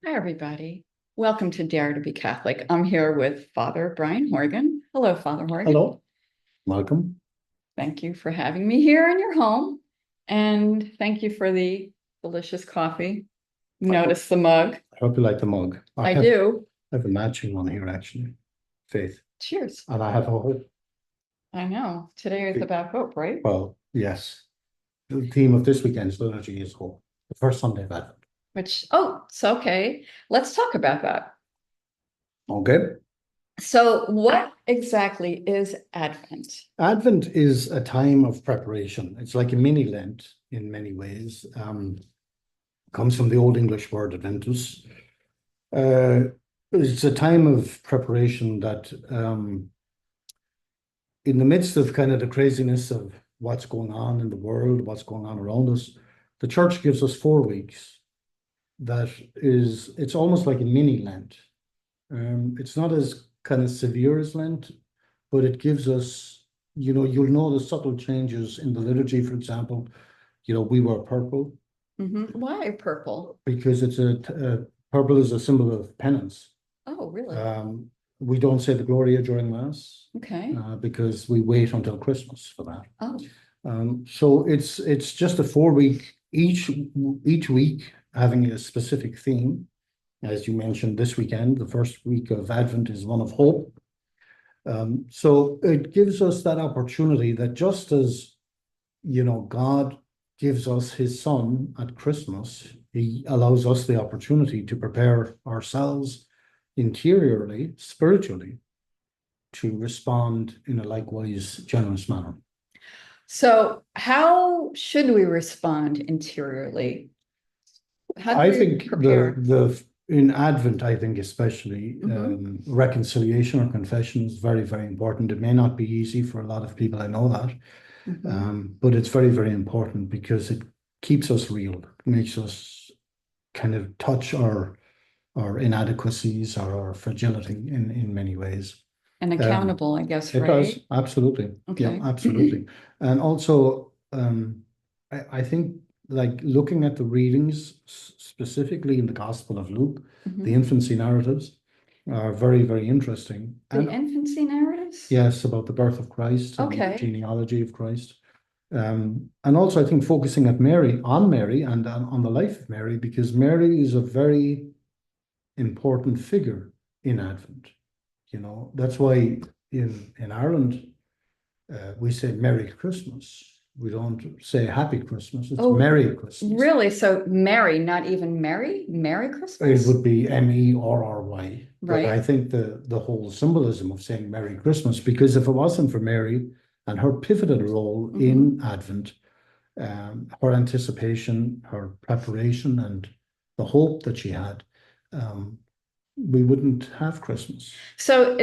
Hi, everybody. Welcome to Dare to be Catholic. I'm here with Father Brian Horgan. Hello, Father Horgan. Hello, welcome. Thank you for having me here in your home. And thank you for the delicious coffee. I hope, Notice the mug. I hope you like the mug. I I have, do. I have a matching one here actually, Faith, Cheers. and I have a hope. I know. Today is about hope, right? Well, yes, the theme of this weekend's liturgy is hope. The first Sunday of Advent. It's okay. Let's talk about that. Okay, So, what exactly is Advent? Advent is a time of preparation. It's like a mini Lent in many ways. Comes from the Old English word adventus. Uh, it's a time of preparation that in the midst of kind of the craziness of what's going on in the world, what's going on around us, the church gives us 4 weeks. It's almost like a mini Lent. It's not as kind of severe as Lent, but it gives us, you'll know the subtle changes in the liturgy, for example. We wear purple Why purple? because purple is a symbol of penance. Oh, really? We don't say the Gloria during Mass Okay. because we wait until Christmas for that. Oh, So it's just a 4 week, each week having a specific theme. As you mentioned, this weekend, the first week of Advent is one of hope. So it gives us that opportunity that just as, God gives us his son at Christmas, he allows us the opportunity to prepare ourselves interiorly, spiritually, to respond in a likewise generous manner. so how should we respond interiorly? How do I we think prepare? the in Advent, I think especially Mhm. reconciliation or confession is very, very important. It may not be easy for a lot of people, I know that, Mhm. but it's very, very important because it keeps us real, it makes us kind of touch our inadequacies or our fragility in many ways. And Um, accountable, I guess, it does, right? absolutely. Yeah, Okay. absolutely. And also, I think like looking at the readings, specifically in the Gospel of Luke, the Mhm. infancy narratives are very, very interesting. The And infancy narratives? yes, about the birth of Christ and the Okay. genealogy of Christ. And also, I think focusing on Mary and on the life of Mary, because Mary is a very important figure in Advent. That's why in Ireland we say Merry Christmas. We don't say Happy Christmas. It's Oh, Merry Christmas. really? So Mary, not even Mary? Merry It Christmas? would be Merry. But I Right. think the whole symbolism of saying Merry Christmas, because if it wasn't for Mary and her pivotal role Mhm. in Advent, her anticipation, her preparation, and the hope that she had, um, we wouldn't have Christmas. So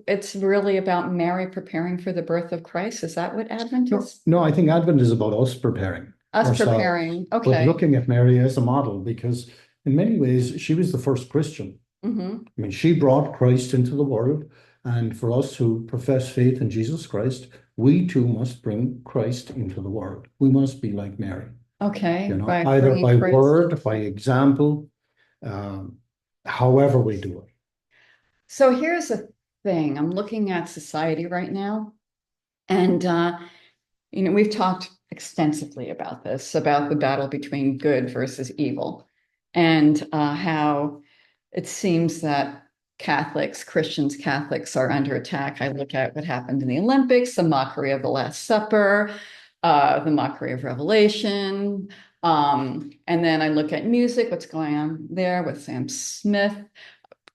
it's really about Mary preparing for the birth of Christ. Is that what Advent No, is? no, I think Advent is about us preparing Us ourselves, preparing. but Okay. looking at Mary as a model because in many ways she was the first Christian. Hmm. I mean, she brought Christ into the world, and for us who profess faith in Jesus Christ, we too must bring Christ into the world. We must be like Mary, Okay. By either bringing by Christ. word, by example, um, however we do it. So here's the thing. I'm looking at society right now, and we've talked extensively about this, about the battle between good versus evil, and how it seems that Christians, Catholics are under attack. I look at what happened in the Olympics, the mockery of the Last Supper, the mockery of Revelation. And then I look at music, what's going on there with Sam Smith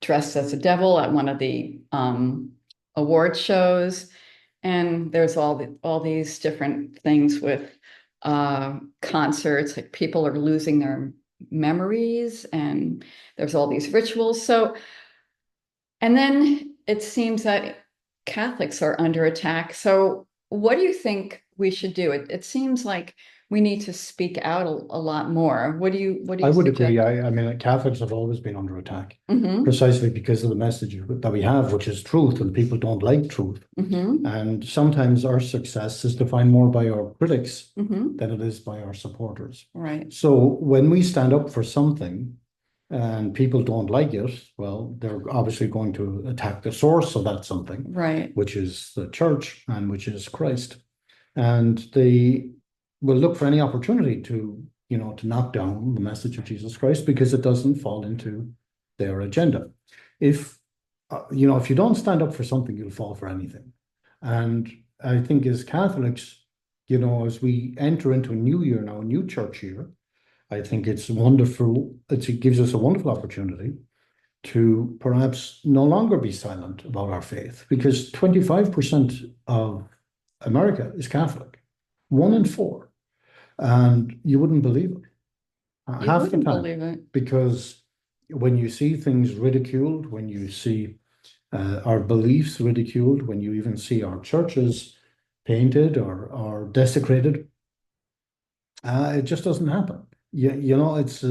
dressed as a devil at one of the award shows. And there's all these different things with concerts, like people are losing their memories, and there's all these rituals. So, and then it seems that Catholics are under attack. So, what do you think we should do? It seems like we need to speak out a lot more. What do I you would agree. suggest? I mean, Catholics have always been under attack Mm-hmm. precisely because of the message that we have, which is truth, and people don't like truth. Mm-hmm. And sometimes our success is defined more by our critics Mm-hmm. than it is by our supporters. Right. So when we stand up for something, and people don't like it, well, they're obviously going to attack the source of that something, Right. which is the church and which is Christ. And they will look for any opportunity to, to knock down the message of Jesus Christ because it doesn't fall into their agenda. If, if you don't stand up for something, you'll fall for anything. And I think as Catholics, as we enter into a new year now, a new church year, I think it's wonderful. It gives us a wonderful opportunity to perhaps no longer be silent about our faith, because 25% of America is Catholic, 1 in 4. And you wouldn't believe it. You Half the wouldn't time, believe it. because when you see things ridiculed, when you see our beliefs ridiculed, when you even see our churches painted or desecrated, it just doesn't happen. It's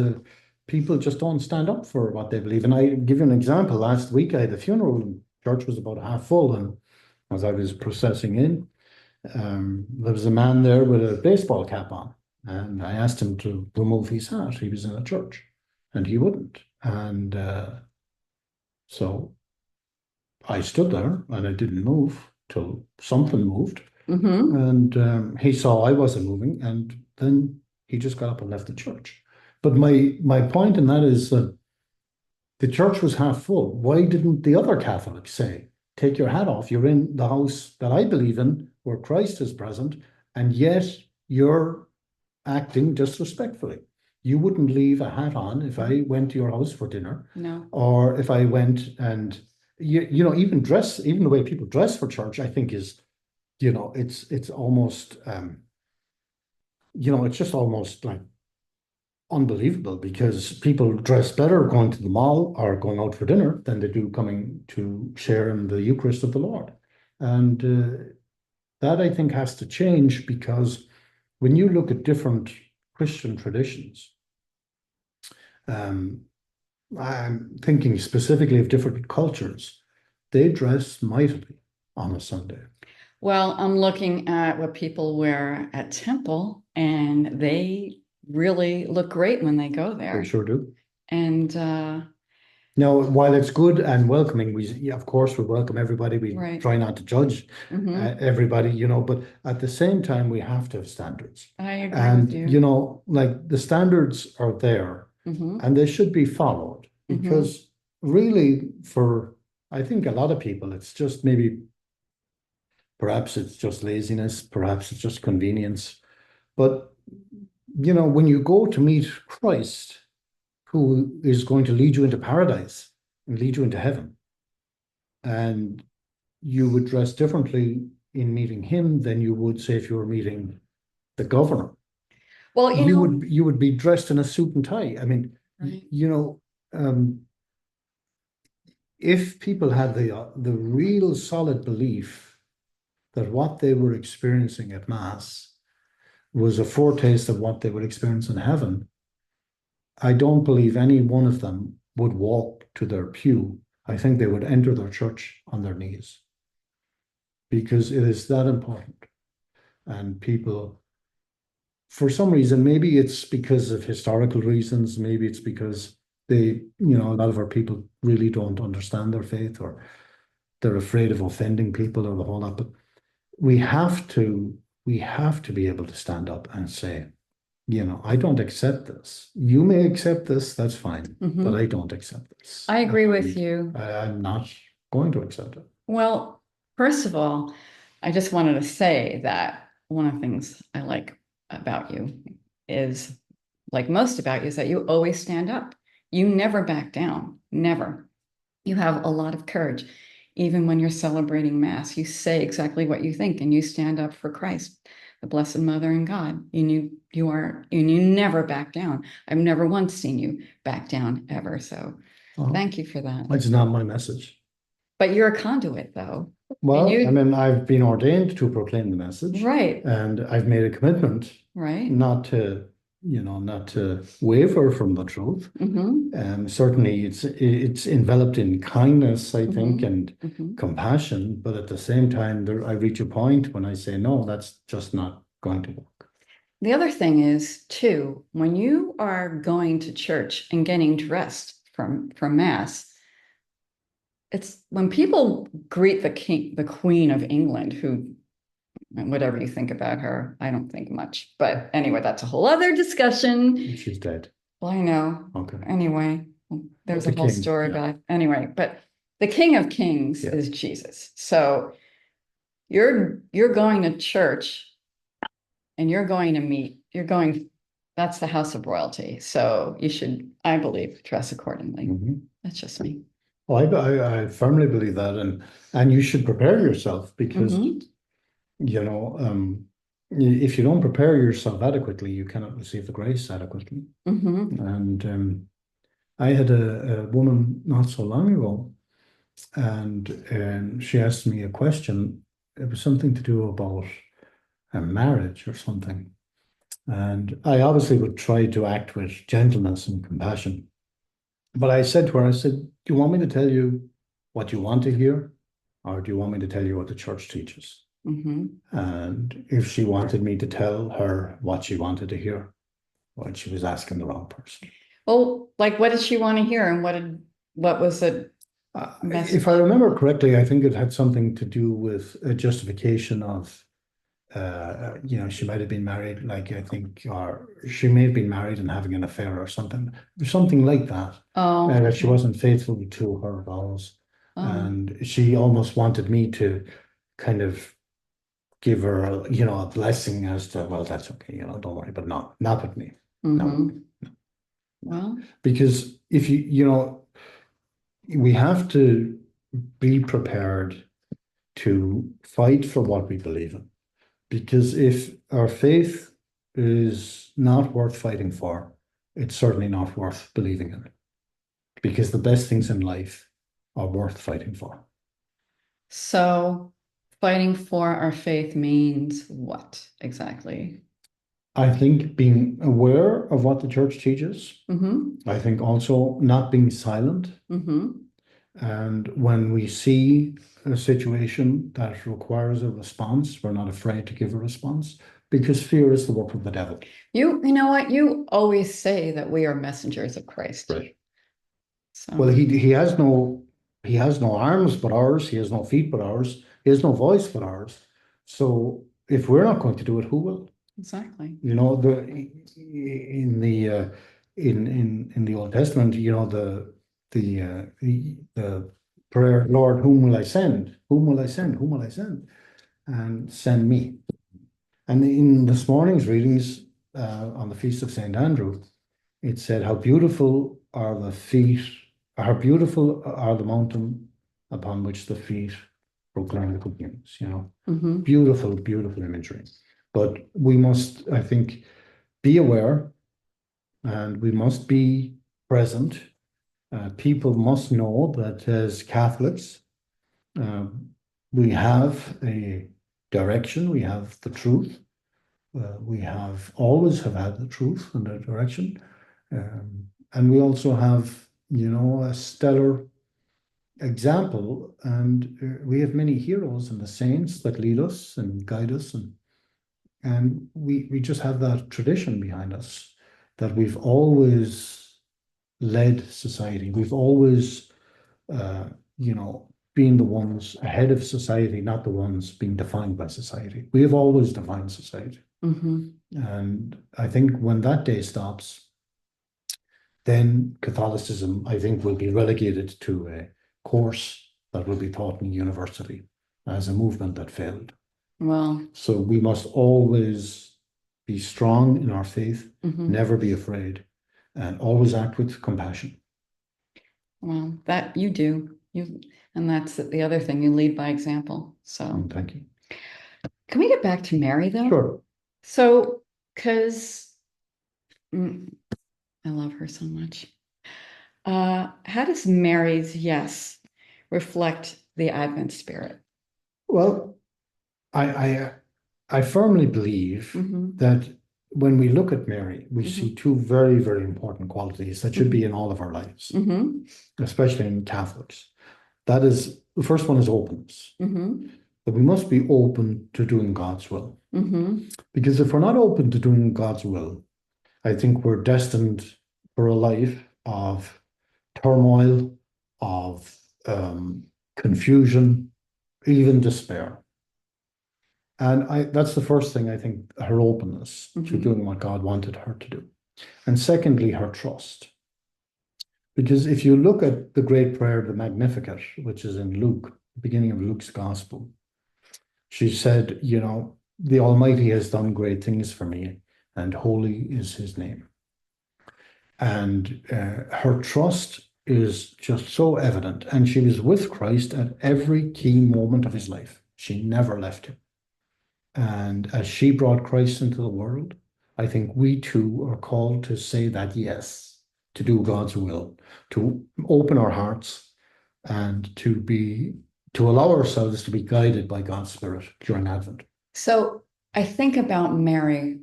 people just don't stand up for what they believe. And I give you an example. Last week I had a funeral, and church was about half full, and as I was processing in, there was a man there with a baseball cap on, and I asked him to remove his hat. He was in a church, and he wouldn't. And so I stood there and I didn't move till something moved. Mm-hmm. And he saw I wasn't moving, and then he just got up and left the church. But my point in that is that the church was half full. Why didn't the other Catholics say, take your hat off? You're in the house that I believe in, where Christ is present, and yet you're acting disrespectfully. You wouldn't leave a hat on if I went to your house for dinner, No. or if I went and even the way people dress for church, I think is, it's almost it's just almost like unbelievable, because people dress better going to the mall or going out for dinner than they do coming to share in the Eucharist of the Lord. And that, I think, has to change, because when you look at different Christian traditions, I'm thinking specifically of different cultures, they dress mightily on a Sunday. Well, I'm looking at what people wear at temple, and they really look great when they go there. They sure do. And Now, while it's good and welcoming, of course, we welcome everybody. We Right. try not to judge mhm, everybody, but at the same time, we have to have standards. I agree And, with you. like, the standards are there, Mhm, and they should be followed, mhm. because really, for, I think, a lot of people, it's just maybe, perhaps it's just laziness, perhaps it's just convenience. But, when you go to meet Christ, who is going to lead you into paradise and lead you into heaven, and you would dress differently in meeting him than you would, say, if you were meeting the governor. Well, You would be dressed in a suit and tie. I mean, right. if people had the real solid belief that what they were experiencing at Mass was a foretaste of what they would experience in heaven, I don't believe any one of them would walk to their pew. I think they would enter their church on their knees, because it is that important. And people, for some reason, maybe it's because of historical reasons, maybe it's because a lot of our people really don't understand their faith, or they're afraid of offending people, or the whole lot. But we have to be able to stand up and say, I don't accept this. You may accept this, that's fine, Mhm. but I don't accept this. I agree with you. I'm not going to accept it. Well, first of all, I just wanted to say that one of the things I like about you is, like most about you, is that you always stand up. You never back down, never. You have a lot of courage. Even when you're celebrating Mass, you say exactly what you think, and you stand up for Christ, the Blessed Mother, and God. And you never back down. I've never once seen you back down ever. So thank you for that. It's not my message. But you're a conduit, though. Well, you, I mean, I've been ordained to proclaim the message, right, and I've made a commitment right. not to waver from the truth. Certainly, it's enveloped in kindness, I think, and compassion. But at the same time, I reach a point when I say, no, that's just not going to work. The other thing is too, when you are going to church and getting dressed from mass, it's when people greet the king, the Queen of England, who, whatever you think about her, I don't think much. But anyway, that's a whole other discussion. She's dead. Well, I know. Okay. Anyway, there's The a whole king, story yeah. about it. Anyway, but the King of Kings Yeah. is Jesus. So you're going to church and you're going to meet, that's the house of royalty. So you should, I believe, dress accordingly. Mhm. That's just me. Well, I firmly believe that, and you should prepare yourself because Mhm. if you don't prepare yourself adequately, you cannot receive the grace adequately. Mhm. And I had a woman not so long ago, and she asked me a question. It was something to do about a marriage or something. And I obviously would try to act with gentleness and compassion. But I said to her, I said, do you want me to tell you what you want to hear? Or do you want me to tell you what the church teaches? Mhm. And if she wanted me to tell her what she wanted to hear, well, she was asking the wrong person. Well, like what did she want to hear and what was the message? If I remember correctly, I think it had something to do with a justification of, she might have been married, like I think, or she may have been married and having an affair or something like that. Oh, That she wasn't faithful to her vows. oh. And she almost wanted me to kind of give her, a blessing as to, well, that's okay, don't worry, but not with me. No. Mhm. Well, Because if we have to be prepared to fight for what we believe in. Because if our faith is not worth fighting for, it's certainly not worth believing in. Because the best things in life are worth fighting for. so fighting for our faith means what exactly? I think being aware of what the church teaches. Mm-hmm. I think also not being silent. Mm-hmm. And when we see a situation that requires a response, we're not afraid to give a response because fear is the work of the devil. You know what? You always say that we are messengers of Christ. Right. So Well, he has no arms but ours. He has no feet but ours. He has no voice but ours. So if we're not going to do it, who will? exactly. In the Old Testament, the prayer, Lord, whom will I send? Whom will I send? Whom will I send? And send me. And in this morning's readings on the Feast of St. Andrew, it said, how beautiful are the mountain upon which the feet proclaim the good news, Mm-hmm. Beautiful, beautiful imagery. But we must, I think, be aware and we must be present. People must know that as Catholics, we have a direction, we have the truth. We always have had the truth and the direction. And we also have, a stellar example. And we have many heroes and the saints that lead us and guide us. And we just have that tradition behind us that we've always led society. We've always, uh, been the ones ahead of society, not the ones being defined by society. We have always defined society. Mm-hmm. And I think when that day stops, then Catholicism, I think, will be relegated to a course that will be taught in university as a movement that failed. Well, So we must always be strong in our faith, mm-hmm. never be afraid, and always act with compassion. Well, that you do. And that's the other thing, you lead by example. So Thank you. can we get back to Mary though? Sure. So, because I love her so much. How does Mary's yes reflect the Advent spirit? Well, I firmly believe Mm-hmm. that when we look at Mary, we Mm-hmm. see two very, very important qualities that should be in all of our lives, Mm-hmm. especially in Catholics. That is, the first one is openness. Mm-hmm. that we must be open to doing God's will. Mm-hmm. Because if we're not open to doing God's will, I think we're destined for a life of turmoil, of confusion, even despair. And that's the first thing, I think, her openness to doing what God wanted her to do. And secondly, her trust. Because if you look at the great prayer, the Magnificat, which is in Luke, beginning of Luke's gospel, she said, the Almighty has done great things for me, and holy is his name. And her trust is just so evident. And she was with Christ at every key moment of his life. She never left him. And as she brought Christ into the world, I think we too are called to say that yes, to do God's will, to open our hearts and to allow ourselves to be guided by God's Spirit during Advent. So I think about Mary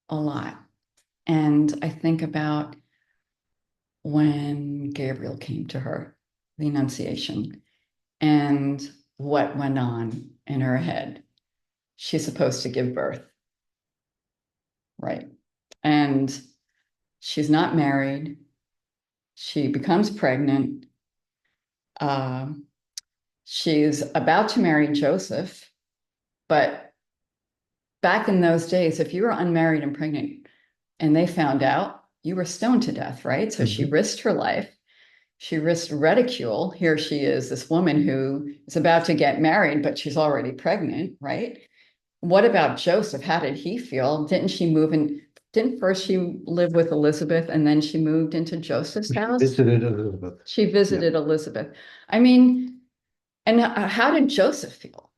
a lot. And I think about when Gabriel came to her, the Annunciation, and what went on in her head. She's supposed to give birth, right? And she's not married. She becomes pregnant. She's about to marry Joseph, but back in those days, if you were unmarried and pregnant and they found out, you were stoned to death, right? So she risked her life. She risked ridicule. Here she is, this woman who is about to get married, but she's already pregnant, right? What about Joseph? How did he feel? Didn't first she live with Elizabeth and then she moved into Joseph's house? Visited Elizabeth. She visited Elizabeth. I mean, and how did Joseph feel?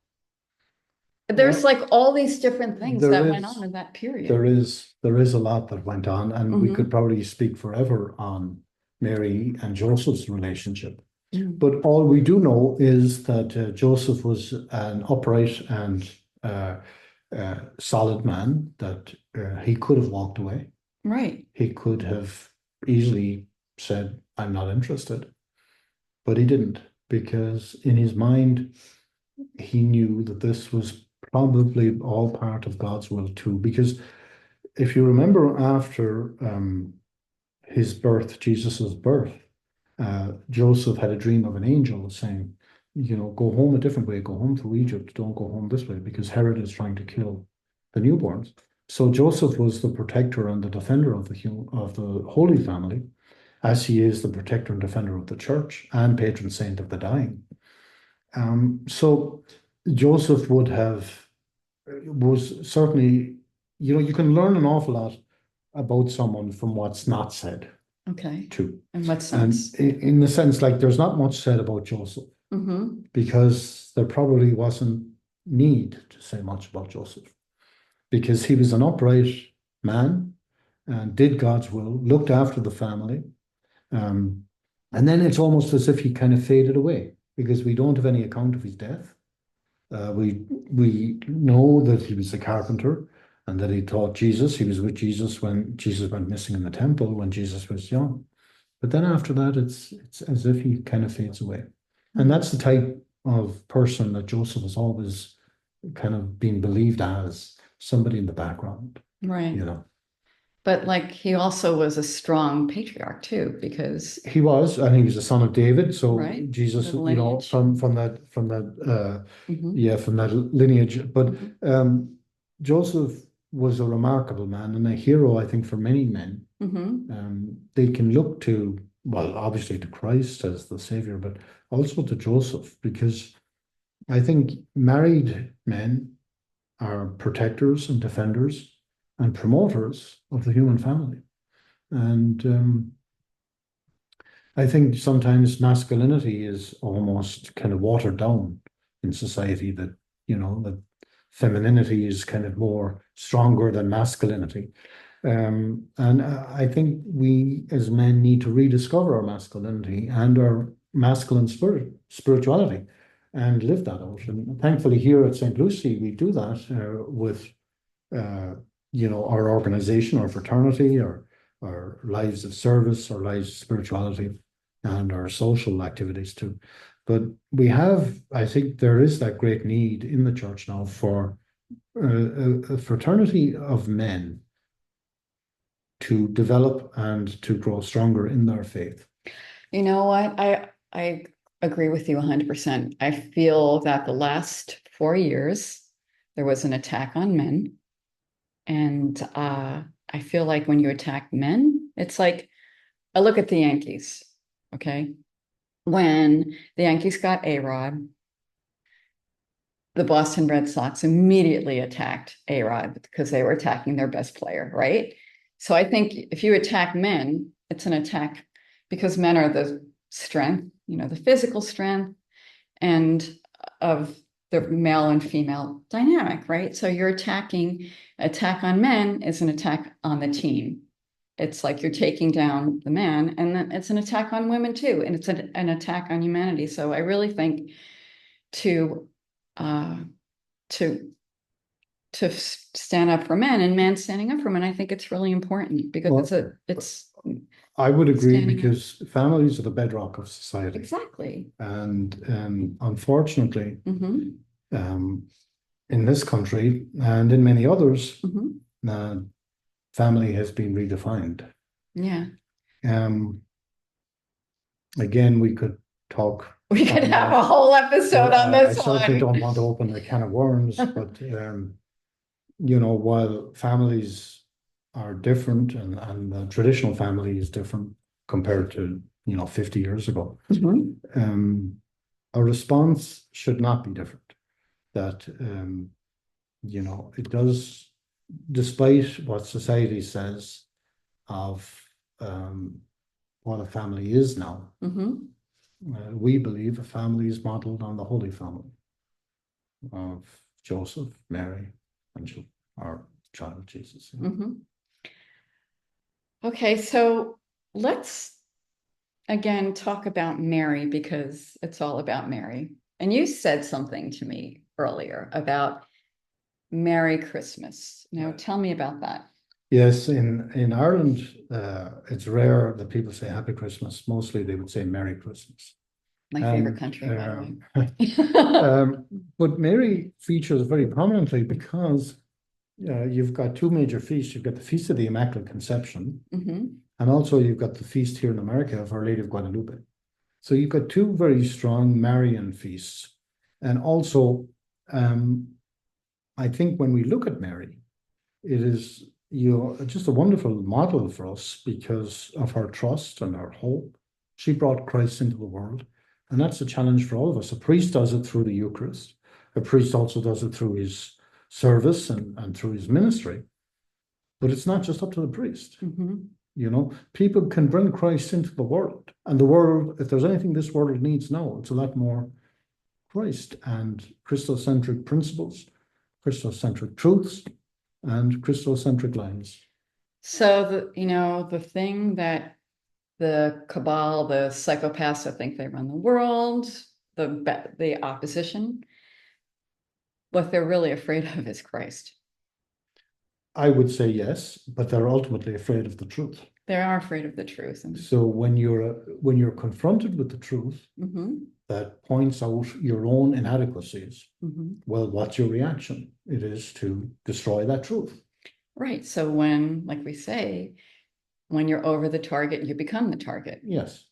There's like all these different things that went on in that period. There is a lot that went on, and we could probably speak forever on Mary and Joseph's relationship. But all we do know is that Joseph was an upright and solid man, that he could have walked away. Right. He could have easily said, I'm not interested. But he didn't, because in his mind, he knew that this was probably all part of God's will too. Because if you remember, after his birth, Jesus's birth, Joseph had a dream of an angel saying, go home a different way, go home through Egypt, don't go home this way, because Herod is trying to kill the newborns. So Joseph was the protector and the defender of the Holy Family, as he is the protector and defender of the church and patron saint of the dying. So Joseph was certainly, you can learn an awful lot about someone from what's not said. Okay. Too. In what sense? And in the sense, like, there's not much said about Joseph, because there probably wasn't need to say much about Joseph, because he was an upright man and did God's will, looked after the family. And then it's almost as if he kind of faded away, because we don't have any account of his death. We know that he was a carpenter and that he taught Jesus. He was with Jesus when Jesus went missing in the temple, when Jesus was young. But then after that, it's as if he kind of fades away. And that's the type of person that Joseph has always kind of been believed as, somebody in the background. Right. But like, he also was a strong patriarch too, because he was a son of David. So Jesus, from that from that lineage. But Joseph was a remarkable man and a hero, I think, for many men. They can look to, well, obviously to Christ as the Savior, but also to Joseph, because I think married men are protectors and defenders and promoters of the human family. And I think sometimes masculinity is almost kind of watered down in society, that, that femininity is kind of more stronger than masculinity. And I think we as men need to rediscover our masculinity and our masculine spirituality and live that out. And thankfully here at St. Lucy, we do that with our organization, our fraternity, our lives of service, our lives of spirituality, and our social activities too. But we have, I think there is that great need in the church now for a fraternity of men to develop and to grow stronger in their faith. You know what? I agree with you 100%. I feel that the last 4 years there was an attack on men, and I feel like when you attack men, it's like I look at the Yankees. Okay, when the Yankees got A-Rod, the Boston Red Sox immediately attacked A-Rod because they were attacking their best player, right? So I think if you attack men, it's an attack because men are the strength, the physical strength and of the male and female dynamic, right? So you're attack on men is an attack on the team. It's like you're taking down the man, and then it's an attack on women too, and it's an attack on humanity. So I really think to uh, to stand up for men and men standing up for men, I think it's really important because Well, it's I would agree standing up. because families are the bedrock of society. Exactly. And unfortunately, Hmm. in this country and in many others, Hmm. family has been redefined. Yeah. Um, Again, we could talk We could on have a that. whole episode on I this certainly one. don't want to open a can of worms, but while families are different and the traditional family is different compared to 50 years ago, Mhm. a response should not be different. That it does, despite what society says of um, what a family is now. Mhm. We believe a family is modeled on the Holy Family of Joseph, Mary, and our child Jesus. Mhm. Okay, so let's again talk about Mary because it's all about Mary. And you said something to me earlier about Merry Christmas. Now tell me about that. Yes, in Ireland, it's rare that people say Happy Christmas. Mostly they would say Merry Christmas. My favorite And country, by the way. but Mary features very prominently because you've got two major feasts. You've got the Feast of the Immaculate Conception, Mhm. and also you've got the feast here in America of Our Lady of Guadalupe. So you've got two very strong Marian feasts. And also, um, I think when we look at Mary, it is just a wonderful model for us because of her trust and her hope. She brought Christ into the world, and that's a challenge for all of us. A priest does it through the Eucharist. A priest also does it through his service and through his ministry. But it's not just up to the priest. Mhm. People can bring Christ into the world, and the world, if there's anything this world needs now, it's a lot more Christ and Christocentric principles, Christocentric truths, and Christocentric lives. So the thing that the cabal, the psychopaths that think they run the world, the opposition, what they're really afraid of is Christ. I would say yes, but they're ultimately afraid of the truth. They are afraid of the truth. And So when you're confronted with the truth mhm. that points out your own inadequacies, Mhm. well, what's your reaction? It is to destroy that truth. Right. So when, like we say, when you're over the target, you become the target. Yes.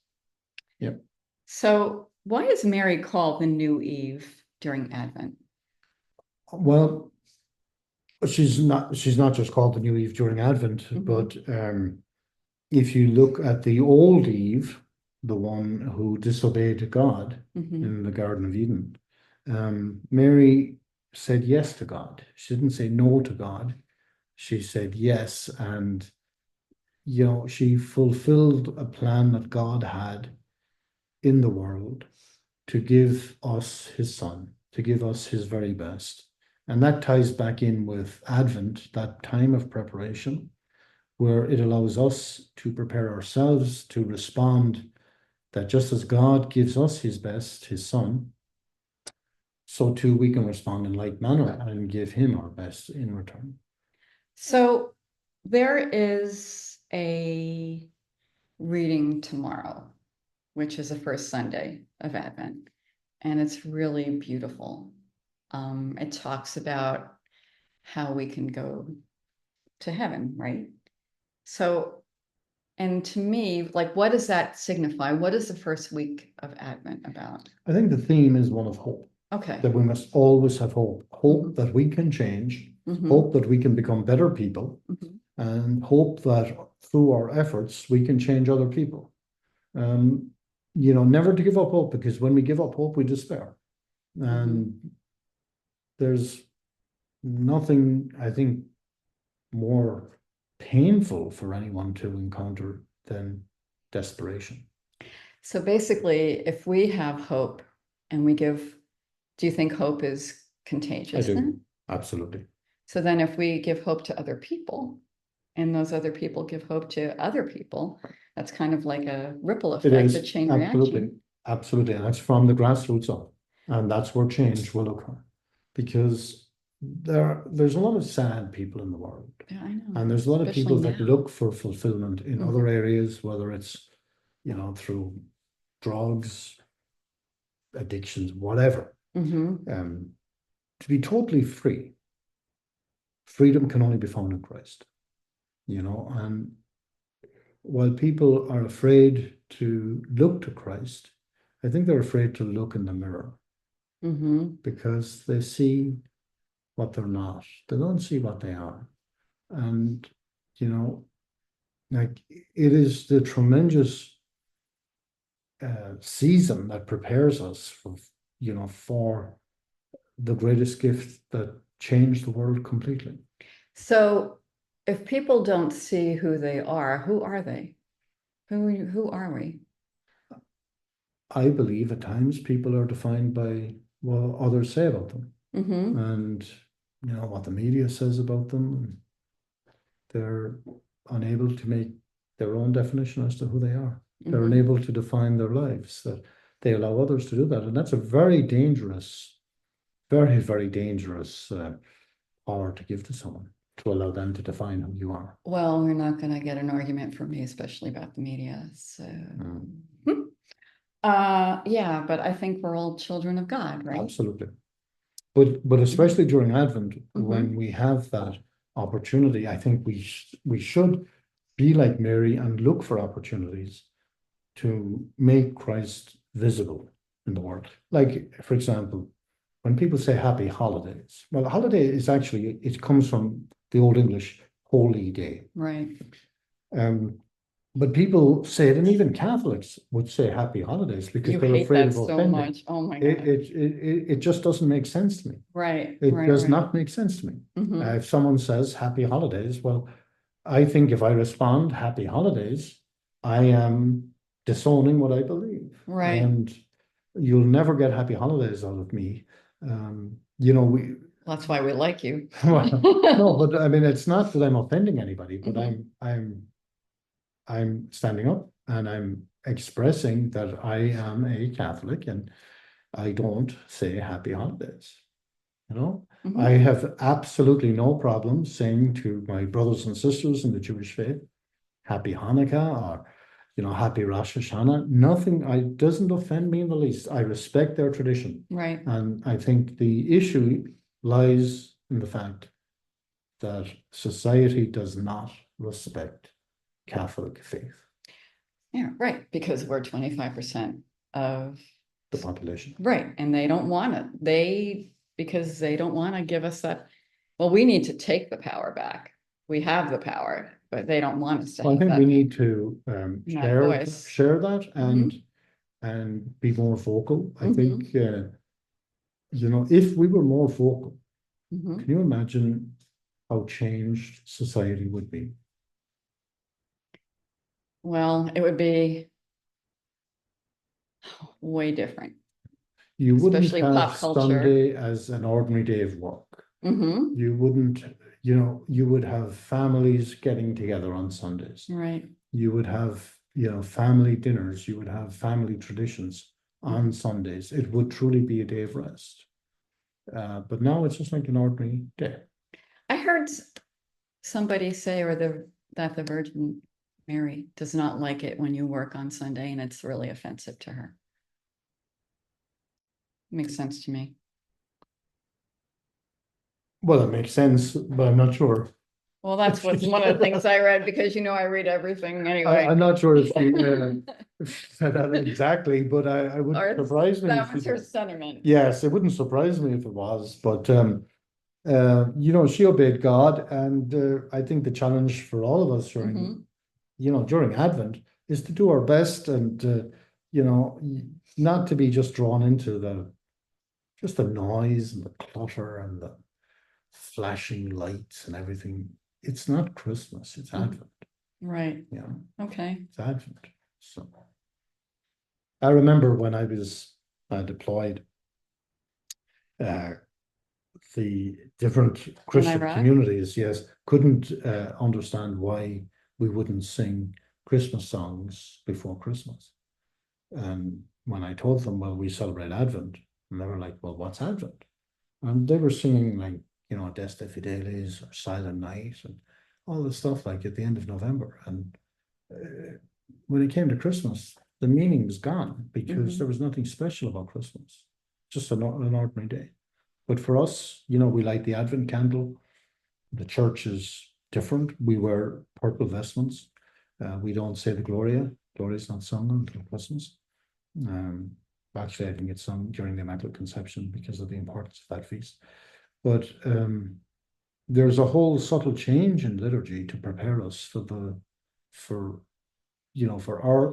Yep. So why is Mary called the new Eve during Advent? Well, she's not just called the new Eve during Advent, Mhm. but if you look at the old Eve, the one who disobeyed God Mhm. in the Garden of Eden, Mary said yes to God. She didn't say no to God. She said yes, and she fulfilled a plan that God had in the world to give us his son, to give us his very best. And that ties back in with Advent, that time of preparation, where it allows us to prepare ourselves to respond that just as God gives us his best, his son, so too we can respond in like manner and give him our best in return. So there is a reading tomorrow, which is the first Sunday of Advent. and it's really beautiful. It talks about how we can go to heaven, right? So, and to me, like, what does that signify? What is the first week of Advent about? I think the theme is one of hope, Okay. that we must always have hope, hope Mhm. that we can change, Mhm. hope that we can become better people, Mhm. and hope that through our efforts we can change other people. Um, never to give up hope, because when we give up hope, we despair. And there's nothing, I think, more painful for anyone to encounter than desperation. So basically, if we have hope and we give, do you think hope is I contagious do, then? absolutely. So then if we give hope to other people and those other people give hope to other people, that's kind of like a ripple It effect, a is, chain absolutely, reaction. absolutely. And that's from the grassroots up. And that's where change will occur. Because there's a lot of sad people in the world. Yeah, I know. And there's a lot of Especially people that now. look for fulfillment in other Mhm. areas, whether it's, through drugs, addictions, whatever. Mhm. To be totally free, freedom can only be found in Christ, and while people are afraid to look to Christ, I think they're afraid to look in the mirror Mhm. because they see what they're not. They don't see what they are. And, you know, like it is the tremendous season that prepares us for the greatest gift that changed the world completely. So if people don't see who they are, who are they? Who are we? I believe at times people are defined by what others say about them Mm-hmm. and, what the media says about them. They're unable to make their own definition as to who they are. They're Mm-hmm. unable to define their lives, that they allow others to do that. And that's a very dangerous, very, very dangerous power to give to someone, to allow them to define who you are. Well, we're not going to get an argument from me, especially about the media. So, yeah, but I think we're all children of God, right? Absolutely. But especially during Advent, when Mm-hmm. we have that opportunity, I think we should be like Mary and look for opportunities to make Christ visible in the world. Like, for example, when people say happy holidays, well, holiday is actually, it comes from the Old English holy day. Right. Um, but people say it, and even Catholics would say happy holidays because You they're hate afraid that of so offending. much. Oh my It, God. it, it, it just doesn't make sense to me. Right, It right, does right. not make sense to me. Mm-hmm. If someone says happy holidays, well, I think if I respond happy holidays, I am disowning what I believe. Right. And you'll never get happy holidays out of me. We, That's why we like you. well, no, but I mean, it's not that I'm offending anybody, but Mhm. I'm standing up and I'm expressing that I am a Catholic and I don't say happy holidays. I Mhm. have absolutely no problem saying to my brothers and sisters in the Jewish faith, happy Hanukkah or, happy Rosh Hashanah. Nothing, doesn't offend me in the least. I respect their tradition. Right. And I think the issue lies in the fact that society does not respect Catholic faith, Yeah, right. Because we're 25% of, the population. right. And they don't want it. Because they don't want to give us that. Well, we need to take the power back. We have the power, but they don't want us to Well, I have think we that, need to that voice. share that Hmm. and be more vocal. I Hmm. think if we were more vocal, Hmm. can you imagine how changed society would be? Well, it would be way different, You wouldn't especially have pop culture. Sunday as an ordinary day of work. Hmm. You wouldn't, you would have families getting together on Sundays. Right. You would have, family dinners. You would have family traditions on Sundays. It would truly be a day of rest. But now it's just like an ordinary day. I heard somebody say, that the Virgin Mary does not like it when you work on Sunday, and it's really offensive to her. Makes sense to me. Well, it makes sense, but I'm not sure. Well, that's what's one of the things I read because I read everything anyway. I'm not sure if she said that exactly, but I would Or surprise me that if was she her did. sentiment. Yes, it wouldn't surprise me if it was, but she obeyed God, and I think the challenge for all of us Mhm. during Advent is to do our best and not to be just drawn into the noise and the clutter and the flashing lights and everything. It's not Christmas, it's Mhm. Advent. Right. Yeah, Okay. it's Advent. So I remember when I was deployed, uh, the different In Christian Iraq? communities, yes, couldn't understand why we wouldn't sing Christmas songs before Christmas. And when I told them, well, we celebrate Advent, and they were like, well, what's Advent? And they were singing like, Deste Fideles or Silent Night and all this stuff like at the end of November. And when it came to Christmas, the meaning was gone because there was nothing special about Christmas, just an ordinary day. But for us, we light the Advent candle. The church is different. We wear purple vestments. We don't say the Gloria. Gloria is not sung until Christmas. Um, Actually, I think it's sung during the Immaculate Conception because of the importance of that feast. But there's a whole subtle change in liturgy to prepare us for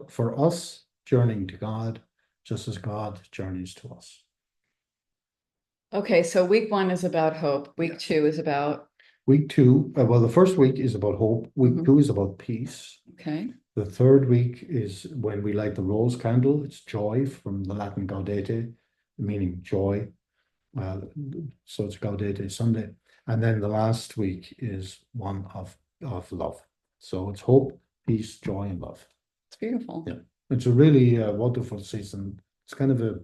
for us journeying to God, just as God journeys to us. Okay, so week 1 is about hope. Week 2 is about, Week 2, well, the first week is about hope. Week 2 is about peace. okay. The third week is when we light the rose candle. It's joy from the Latin gaudete, meaning joy. So it's Gaudete Sunday. And then the last week is one of love. So it's hope, peace, joy, and love. It's beautiful. Yeah. It's a really wonderful season. It's kind of a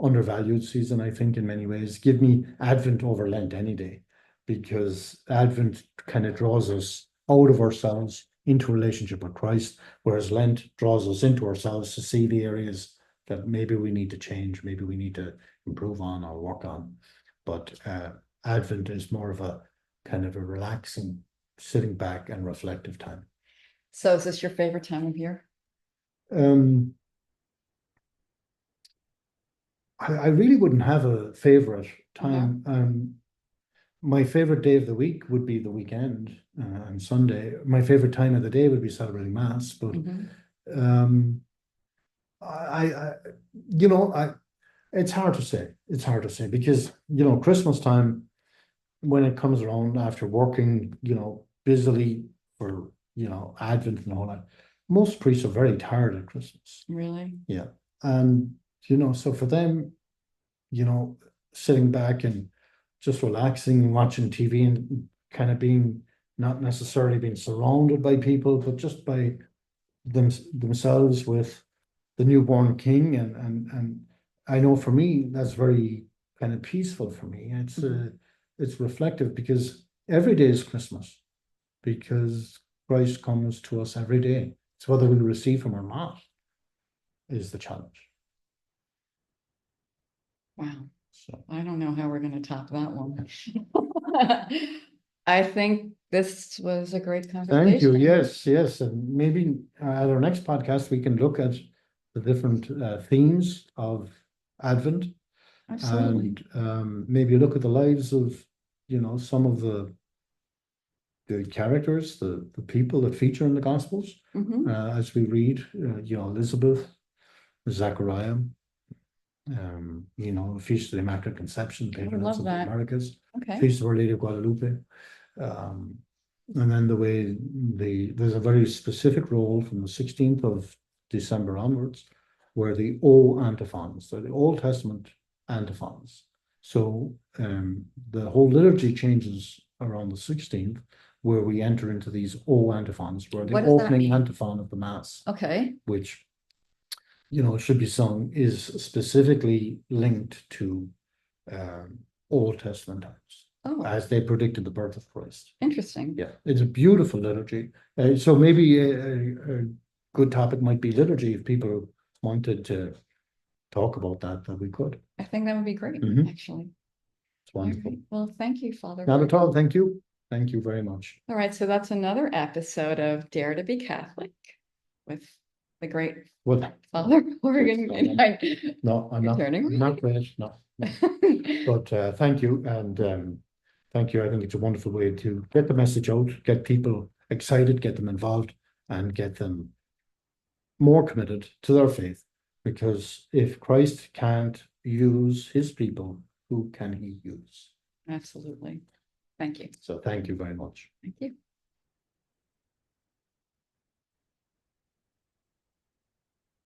undervalued season, I think, in many ways. Give me Advent over Lent any day, because Advent kind of draws us out of ourselves into a relationship with Christ, whereas Lent draws us into ourselves to see the areas that maybe we need to change, maybe we need to improve on or work on. But Advent is more of a kind of a relaxing, sitting back and reflective time. So is this your favorite time of year? Um, I really wouldn't have a favorite time. My favorite day of the week would be the weekend and Sunday. My favorite time of the day would be celebrating Mass, but um, I it's hard to say. It's hard to say because Christmas time, when it comes around after working busily for Advent and all that, most priests are very tired at Christmas. Really? Yeah, and so for them, you know, sitting back and just relaxing and watching TV and kind of being not necessarily being surrounded by people, but just by themselves with the newborn king. And I know for me, that's very kind of peaceful for me. It's reflective because every day is Christmas because Christ comes to us every day. It's whether we receive him or not is the challenge. Wow. So. I don't know how we're going to top that one. I think this was a great conversation. Thank you. Yes, yes. And maybe at our next podcast, we can look at the different themes of Advent. Absolutely. And maybe look at the lives of, some of the characters, the people that feature in the Gospels as we read, Elizabeth, Zachariah, Feast of the Immaculate Conception, Patroness of the Americas, Okay. Feast of Our Lady of Guadalupe. And then there's a very specific role from the 16th of December onwards, where the O antiphons, so the Old Testament antiphons. So the whole liturgy changes around the 16th, where we enter into these O antiphons, where the opening antiphon of the Mass, which should be sung, is specifically linked to Old Testament times. Oh, As they predicted the birth of Christ. Interesting. Yeah, it's a beautiful liturgy. So maybe a good topic might be liturgy if people wanted to talk about that we could. I think that would be great, Mhm. actually. It's wonderful. All right. Well, thank you, Father. Not at Horgan. all. Thank you. Thank you very much. All right, so that's another episode of Dare to be Catholic with the great Well, Father Horgan. no, I'm You're not. turning I'm not great. No. But thank you, and thank you. I think it's a wonderful way to get the message out, get people excited, get them involved, and get them more committed to their faith. Because if Christ can't use his people, who can he use? Absolutely. Thank you. So thank you very much. Thank you.